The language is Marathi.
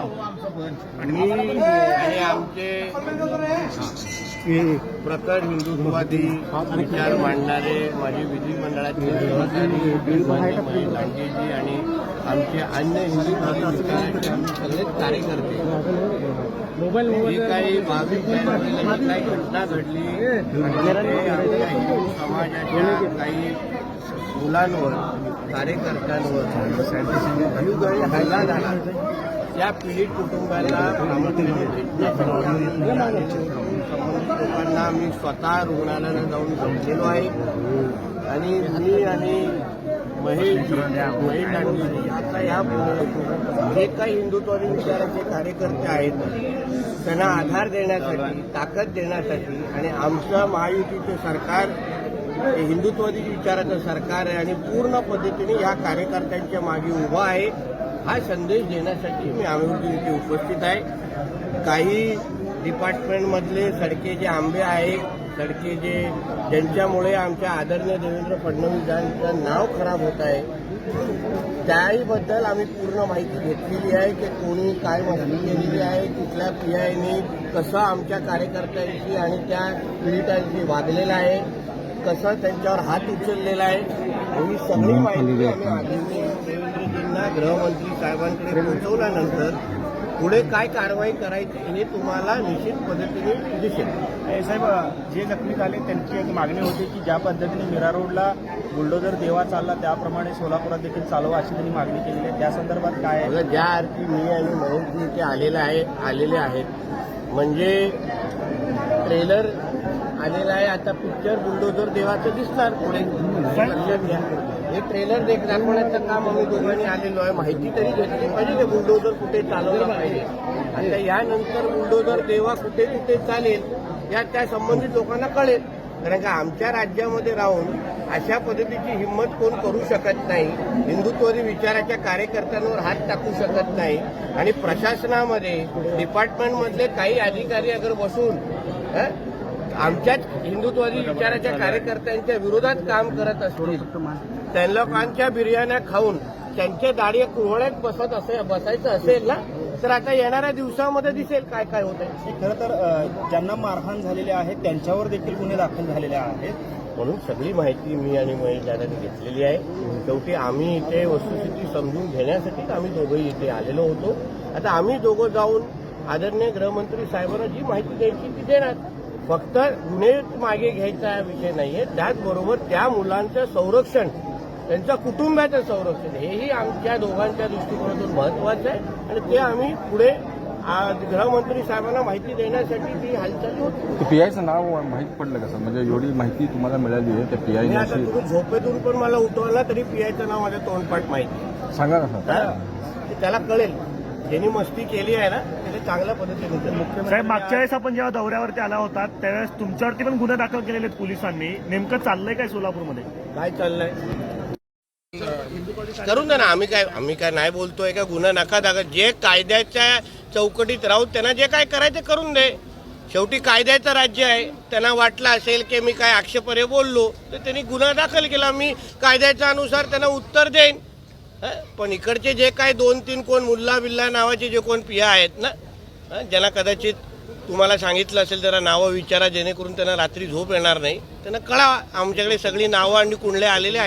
मी आणि आमचे प्रखर हिंदुत्ववादी विचार मांडणारे माझे विधिमंडळाचे सहकारी महेश लांडेजी आणि आमचे अन्य हिंदुत्ववादी विचाराचे आम्ही सगळेच कार्यकर्ते जी काही 22 जानेवारीला जी काही घटना घडली आमच्या हिंदू समाजाच्या काही मुलांवर कार्यकर्त्यांवर हल्ला झाला त्या पीडित कुटुंबाला लोकांना मी स्वतः रुग्णालयाला जाऊन भेटलेलो आहे आणि मी आणि महेश लांडेजी आता यापुढे जे काही हिंदुत्ववादी विचाराचे कार्यकर्ते आहेत त्यांना आधार देण्यासाठी ताकद देण्यासाठी आणि आमचं महायुतीचे सरकार हे हिंदुत्ववादी विचाराचं सरकार आहे आणि पूर्ण पद्धतीने या कार्यकर्त्यांच्या मागे उभा आहे हा संदेश देण्यासाठी मी आम्ही इथे उपस्थित आहे। काही डिपार्टमेंटमधले सडके आंबे आहेत सडके ज्यांच्यामुळे आमच्या आदरणीय देवेंद्र फडणवीस यांचं नाव खराब होत आहे त्याहीबद्दल आम्ही पूर्ण माहिती घेतलेली आहे की कोणी काय माहिती केलेली आहे कुठल्या पीआयने कसं आमच्या कार्यकर्त्यांशी आणि त्या पीडितांशी वागलेलं आहे कसं त्यांच्यावर हात उचललेला आहे ही सगळी माहिती आम्ही आदरणीय देवेंद्रजींना गृहमंत्री साहेबांकडे पोहोचवल्यानंतर पुढे काय कारवाई करायची हे तुम्हाला निश्चित पद्धतीने दिसेल। साहेब जे जखमी झाले त्यांची एक मागणी होती की ज्या पद्धतीने मीरा रोडला बुलडोजर देवा चालला त्याप्रमाणे सोलापुरात देखील चालवा अशी त्यांनी मागणी केलेली आहे त्या संदर्भात काय आहे? ज्या अर्थी मी आणि महेशजी इथे आलेले आहेत म्हणजे ट्रेलर आलेला आहे आता पिक्चर बुलडोजर देवाचं दिसणार पुढे लक्षात घ्या हे ट्रेलर दाखवण्याचं काम आम्ही दोघांनी आलेलो आहे माहिती तरी घेतली पाहिजे की बुलडोजर कुठे चालवलं पाहिजे आता यानंतर बुलडोजर देवा कुठे कुठे चालेल या त्या संबंधित लोकांना कळेल कारण का आमच्या राज्यामध्ये राहून अशा पद्धतीची हिंमत कोण करू शकत नाही हिंदुत्ववादी विचाराच्या कार्यकर्त्यांवर हात टाकू शकत नाही आणि प्रशासनामध्ये डिपार्टमेंटमधले काही अधिकारी अगर बसून आमच्याच हिंदुत्ववादी विचाराच्या कार्यकर्त्यांच्या विरोधात काम करत असतील त्या लोकांच्या बिर्याण्या खाऊन त्यांच्या दाढी कुरवड्यात बसायचं असेल ना तर आता येणाऱ्या दिवसामध्ये दिसेल काय काय होत आहे। खरं तर ज्यांना मारहाण झालेले आहे त्यांच्यावर देखील गुन्हे दाखल झालेले आहेत म्हणून सगळी माहिती मी आणि महेश दादांनी घेतलेली आहे शेवटी आम्ही इथे वस्तुस्थिती समजून घेण्यासाठीच आम्ही दोघंही इथे आलेलो होतो आता आम्ही दोघं जाऊन आदरणीय गृहमंत्री साहेबांना जी माहिती द्यायची ती देणार फक्त गुन्हे मागे घ्यायचा विषय नाहीये त्याचबरोबर त्या मुलांचं संरक्षण त्यांच्या कुटुंबाचं संरक्षण हेही आमच्या दोघांच्या दृष्टिकोनातून महत्वाचं आहे आणि ते आम्ही पुढे गृहमंत्री साहेबांना माहिती देण्यासाठी ती हालचाल होती। पीआयचं नाव माहिती पडलं का सर म्हणजे एवढी माहिती तुम्हाला मिळाली आहे त्या पीआय आता तुम्ही झोपेतून पण मला उठवला तरी पीआयचं नाव माझ्या तोंडपाठ माहिती सांगा ना सर त्याला कळेल ज्यांनी मस्ती केली आहे ना त्याला चांगल्या पद्धतीने साहेब मागच्या वेळेस आपण जेव्हा दौऱ्यावरती आला होता त्यावेळेस तुमच्यावरती पण गुन्हे दाखल केलेले आहेत पोलिसांनी नेमकं चाललंय काय सोलापूरमध्ये काय चाललंय करून द्या ना आम्ही काय नाही बोलतोय का गुन्हा नका दाखल जे कायद्याच्या चौकटीत राहून त्यांना जे काय करायचं करून दे शेवटी कायद्याचं राज्य आहे त्यांना वाटलं असेल की मी काय आक्षेपार्ह बोललो तर त्यांनी गुन्हा दाखल केला मी कायद्याच्या अनुसार त्यांना उत्तर देईन पण इकडचे जे काय 2-3 कोण मुल्ला बिल्ला नावाचे जे कोण पिया आहेत ना ज्यांना कदाचित तुम्हाला सांगितलं असेल जरा नावं विचारा जेणेकरून त्यांना रात्री झोप येणार नाही त्यांना कळावा आमच्याकडे सगळी नावं आणि कुंडले आलेले आहेत।